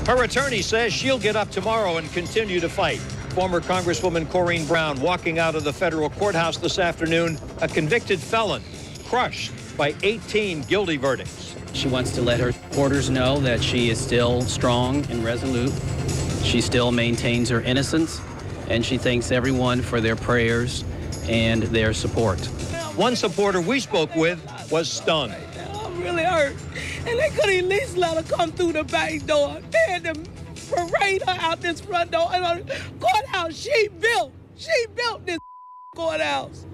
Her attorney says she'll get up tomorrow and continue to fight. Former Congresswoman Corrine Brown walking out of the federal courthouse this afternoon, a convicted felon, crushed by 18 guilty verdicts. She wants to let her supporters know that she is still strong and resolute. She still maintains her innocence, and she thanks everyone for their prayers and their support. One supporter we spoke with was stunned. I'm really hurt, and they could at least let her come through the back door. They had to parade her out this front door. And the courthouse she built this courthouse.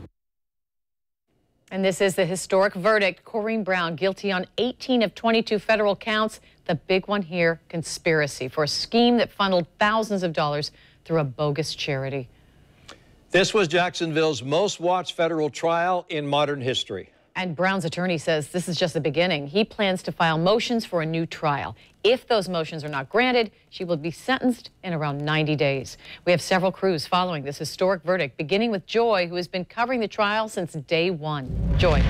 And this is the historic verdict. Corrine Brown guilty on 18 of 22 federal counts. The big one here, conspiracy for a scheme that funneled thousands of dollars through a bogus charity. This was Jacksonville's most watched federal trial in modern history. And Brown's attorney says this is just the beginning. He plans to file motions for a new trial. If those motions are not granted, she will be sentenced in around 90 days. We have several crews following this historic verdict, beginning with Joy, who has been covering the trial since day one. Joy.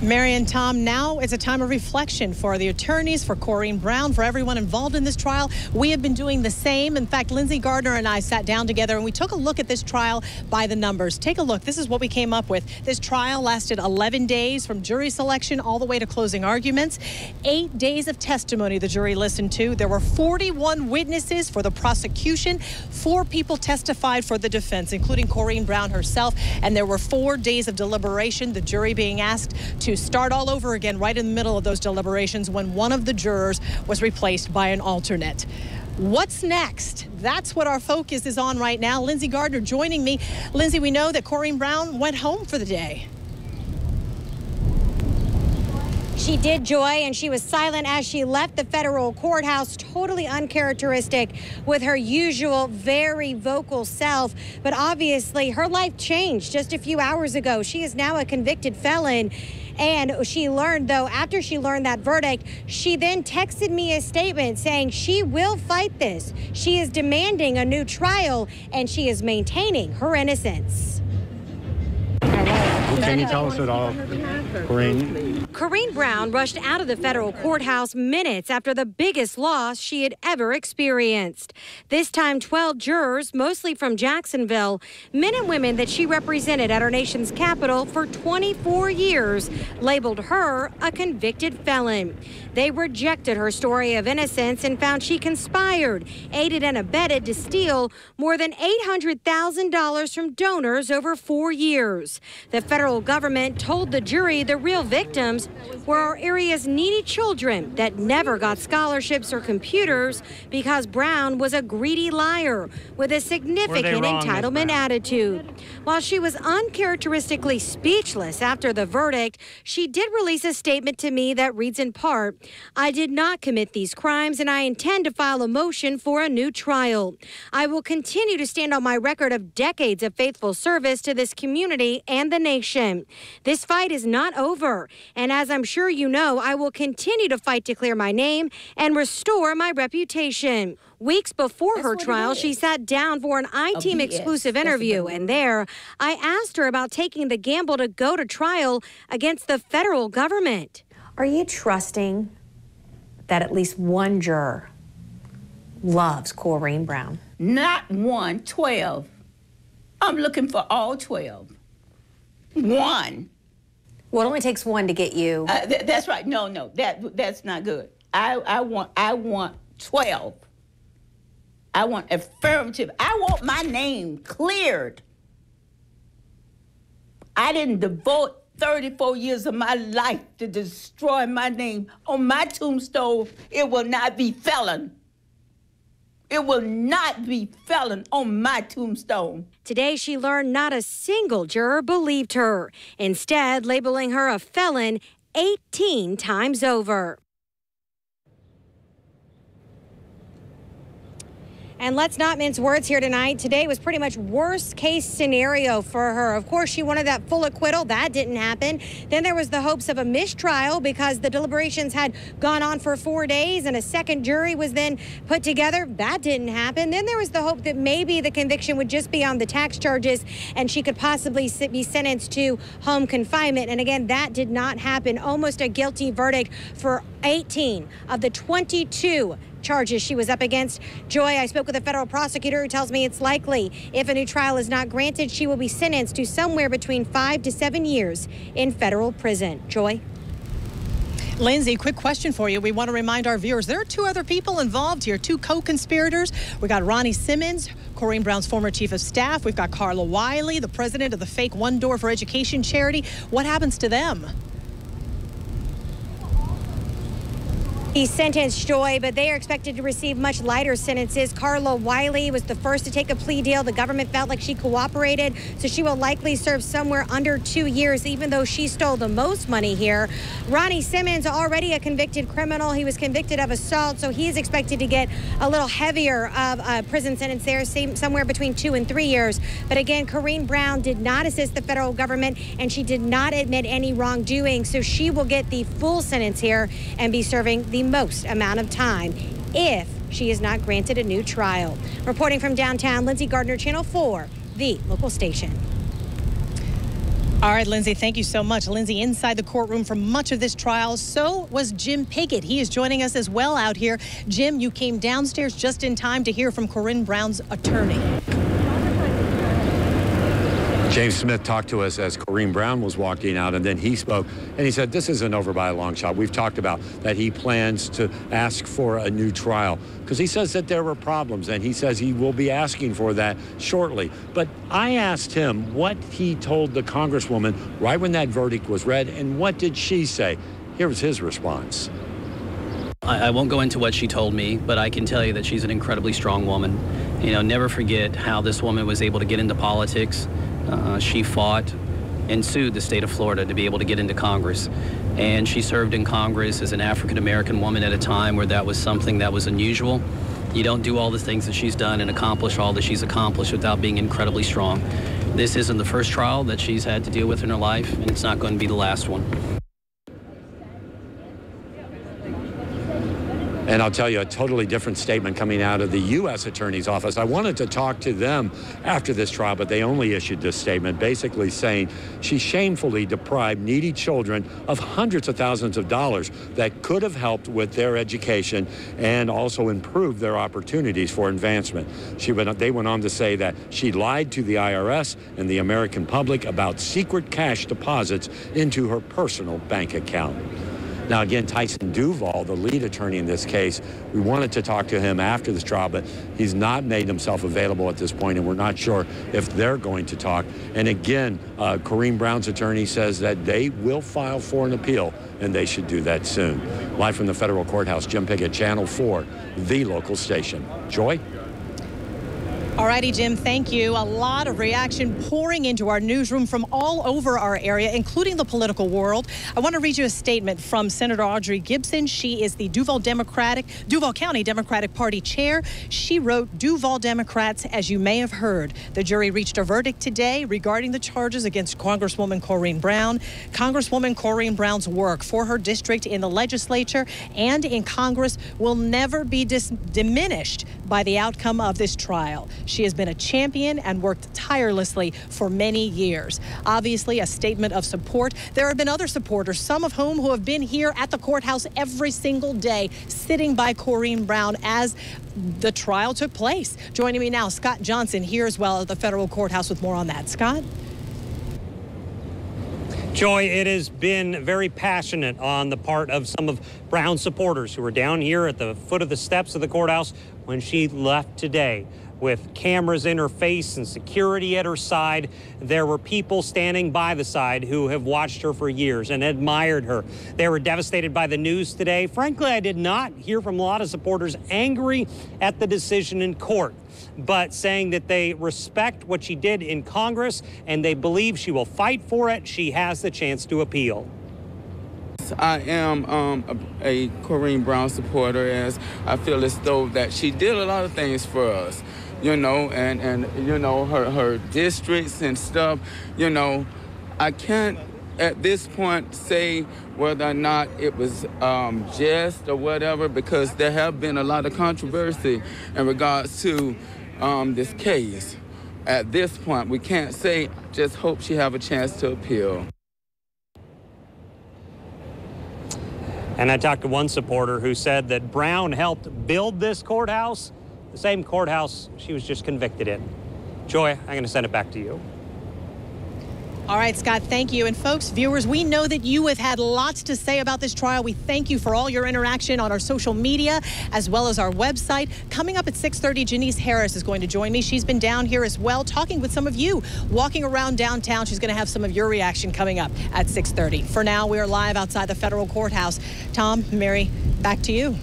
Mary and Tom, now it's a time of reflection for the attorneys, for Corrine Brown, for everyone involved in this trial. We have been doing the same. In fact, Lindsay Gardner and I sat down together and we took a look at this trial by the numbers. Take a look. This is what we came up with. This trial lasted 11 days from jury selection all the way to closing arguments. 8 days of testimony the jury listened to. There were 41 witnesses for the prosecution. 4 people testified for the defense, including Corrine Brown herself. And there were 4 days of deliberation, the jury being asked to start all over again right in the middle of those deliberations when one of the jurors was replaced by an alternate. What's next? That's what our focus is on right now. Lindsay Gardner joining me. Lindsay, we know that Corrine Brown went home for the day. She did, Joy, and she was silent as she left the federal courthouse, totally uncharacteristic with her usual very vocal self. But obviously, her life changed just a few hours ago. She is now a convicted felon. And she learned, though, after she learned that verdict, she then texted me a statement saying she will fight this. She is demanding a new trial, and she is maintaining her innocence. Can you tell us at all, Corrine? Corrine Brown rushed out of the federal courthouse minutes after the biggest loss she had ever experienced. This time, 12 jurors, mostly from Jacksonville, men and women that she represented at our nation's capital for 24 years, labeled her a convicted felon. They rejected her story of innocence and found she conspired, aided and abetted to steal more than $800,000 from donors over 4 years. The federal government told the jury the real victims were our area's needy children that never got scholarships or computers because Brown was a greedy liar with a significant entitlement attitude. While she was uncharacteristically speechless after the verdict, she did release a statement to me that reads in part, "I did not commit these crimes and I intend to file a motion for a new trial. I will continue to stand on my record of decades of faithful service to this community and the nation. This fight is not over, and as I'm sure you know, I will continue to fight to clear my name and restore my reputation." Weeks before her trial, she sat down for an I-Team exclusive interview, and there, I asked her about taking the gamble to go to trial against the federal government. Are you trusting that at least one juror loves Corrine Brown? Not one, 12. I'm looking for all 12. One. Well, it only takes one to get you. That's right. No, that's not good. I want 12. I want affirmative. I want my name cleared. I didn't devote 34 years of my life to destroy my name. On my tombstone, it will not be felon. It will not be felon on my tombstone. Today, she learned not a single juror believed her, instead labeling her a felon 18 times over. And let's not mince words here tonight. Today was pretty much worst case scenario for her. Of course, she wanted that full acquittal. That didn't happen. Then there was the hopes of a mistrial because the deliberations had gone on for 4 days and a second jury was then put together. That didn't happen. Then there was the hope that maybe the conviction would just be on the tax charges and she could possibly be sentenced to home confinement. And again, that did not happen. Almost a guilty verdict for 18 of the 22 charges she was up against. Joy, I spoke with a federal prosecutor who tells me it's likely if a new trial is not granted, she will be sentenced to somewhere between 5 to 7 years in federal prison. Joy? Lindsay, quick question for you. We want to remind our viewers there are 2 other people involved here, 2 co-conspirators. We got Ronnie Simmons, Corrine Brown's former chief of staff. We've got Carla Wiley, the president of the fake One Door for Education charity. What happens to them? He's sentenced, Joy, but they are expected to receive much lighter sentences. Carla Wiley was the first to take a plea deal. The government felt like she cooperated, so she will likely serve somewhere under 2 years, even though she stole the most money here. Ronnie Simmons, already a convicted criminal. He was convicted of assault, so he is expected to get a little heavier of a prison sentence there, somewhere between 2 and 3 years. But again, Corrine Brown did not assist the federal government, and she did not admit any wrongdoing, so she will get the full sentence here and be serving the most amount of time if she is not granted a new trial. Reporting from downtown, Lindsay Gardner, Channel 4, the local station. All right, Lindsay, thank you so much. Lindsay inside the courtroom for much of this trial. So was Jim Piggott. He is joining us as well out here. Jim, you came downstairs just in time to hear from Corrine Brown's attorney. James Smith talked to us as Corrine Brown was walking out, and then he spoke, and he said this isn't over by a long shot. We've talked about that he plans to ask for a new trial because he says that there were problems, and he says he will be asking for that shortly. But I asked him what he told the Congresswoman right when that verdict was read, and what did she say? Here was his response. I won't go into what she told me, but I can tell you that she's an incredibly strong woman. You know, never forget how this woman was able to get into politics. She fought and sued the state of Florida to be able to get into Congress. And she served in Congress as an African-American woman at a time where that was something that was unusual. You don't do all the things that she's done and accomplish all that she's accomplished without being incredibly strong. This isn't the first trial that she's had to deal with in her life, and it's not going to be the last one. And I'll tell you a totally different statement coming out of the U.S. Attorney's Office. I wanted to talk to them after this trial, but they only issued this statement basically saying she shamefully deprived needy children of hundreds of thousands of dollars that could have helped with their education and also improved their opportunities for advancement. They went on to say that she lied to the IRS and the American public about secret cash deposits into her personal bank account. Now, again, Tyson Duval, the lead attorney in this case, we wanted to talk to him after this trial, but he's not made himself available at this point, and we're not sure if they're going to talk. And again, Corrine Brown's attorney says that they will file for an appeal, and they should do that soon. Live from the federal courthouse, Jim Piggott, Channel 4, the local station. Joy? All righty, Jim, thank you. A lot of reaction pouring into our newsroom from all over our area, including the political world. I want to read you a statement from Senator Audrey Gibson. She is the Duval County Democratic Party chair. She wrote, "Duval Democrats, as you may have heard, the jury reached a verdict today regarding the charges against Congresswoman Corrine Brown. Congresswoman Corrine Brown's work for her district in the legislature and in Congress will never be diminished by the outcome of this trial. She has been a champion and worked tirelessly for many years." Obviously, a statement of support. There have been other supporters, some of whom who have been here at the courthouse every single day, sitting by Corrine Brown as the trial took place. Joining me now, Scott Johnson here as well at the federal courthouse with more on that. Scott? Joy, it has been very passionate on the part of some of Brown's supporters who were down here at the foot of the steps of the courthouse when she left today. With cameras in her face and security at her side, there were people standing by the side who have watched her for years and admired her. They were devastated by the news today. Frankly, I did not hear from a lot of supporters angry at the decision in court, but saying that they respect what she did in Congress and they believe she will fight for it. She has the chance to appeal. I am a Corrine Brown supporter, as I feel as though that she did a lot of things for us, you know, and you know, her districts and stuff, you know. I can't at this point say whether or not it was just or whatever, because there have been a lot of controversy in regards to this case. At this point, we can't say, just hope she have a chance to appeal. And I talked to one supporter who said that Brown helped build this courthouse, the same courthouse she was just convicted in. Joy, I'm going to send it back to you. All right, Scott, thank you. And folks, viewers, we know that you have had lots to say about this trial. We thank you for all your interaction on our social media as well as our website. Coming up at 6:30, Janice Harris is going to join me. She's been down here as well, talking with some of you, walking around downtown. She's going to have some of your reaction coming up at 6:30. For now, we are live outside the federal courthouse. Tom, Mary, back to you.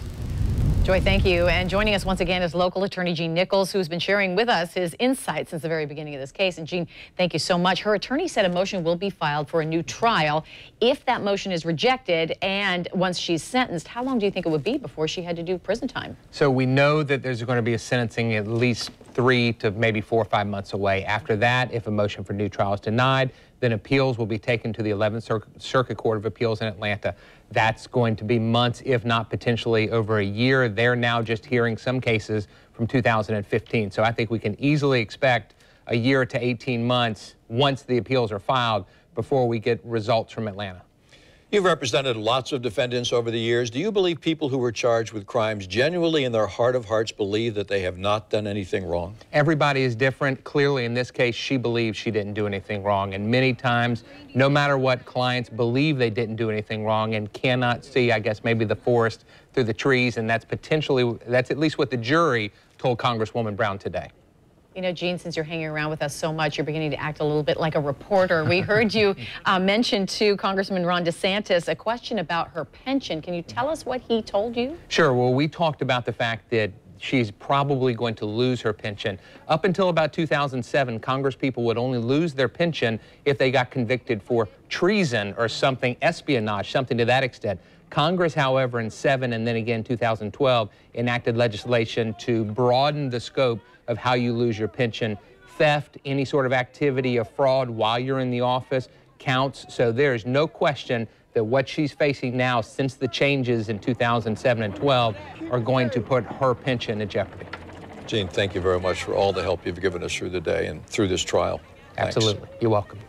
Joy, thank you. And joining us once again is local attorney Gene Nichols, who's been sharing with us his insights since the very beginning of this case. And Gene, thank you so much. Her attorney said a motion will be filed for a new trial. If that motion is rejected and once she's sentenced, how long do you think it would be before she had to do prison time? So we know that there's going to be a sentencing at least 3 to maybe 4 or 5 months away. After that, if a motion for new trial is denied, then appeals will be taken to the 11th Circuit Court of Appeals in Atlanta. That's going to be months, if not potentially over a year. They're now just hearing some cases from 2015. So I think we can easily expect a year to 18 months once the appeals are filed before we get results from Atlanta. You've represented lots of defendants over the years. Do you believe people who were charged with crimes genuinely in their heart of hearts believe that they have not done anything wrong? Everybody is different. Clearly, in this case, she believes she didn't do anything wrong. And many times, no matter what, clients believe they didn't do anything wrong and cannot see, I guess, maybe the forest through the trees. And that's at least what the jury told Congresswoman Brown today. You know, Gene, since you're hanging around with us so much, you're beginning to act a little bit like a reporter. We heard you mention to Congressman Ron DeSantis a question about her pension. Can you tell us what he told you? Sure. Well, we talked about the fact that she's probably going to lose her pension. Up until about 2007, Congresspeople would only lose their pension if they got convicted for treason or something, espionage, something to that extent. Congress, however, in 2007 and then again 2012, enacted legislation to broaden the scope of how you lose your pension. Theft, any sort of activity of fraud while you're in the office counts. So there's no question that what she's facing now since the changes in 2007 and 12 are going to put her pension in jeopardy. Gene, thank you very much for all the help you've given us through the day and through this trial. Thanks. Absolutely. You're welcome.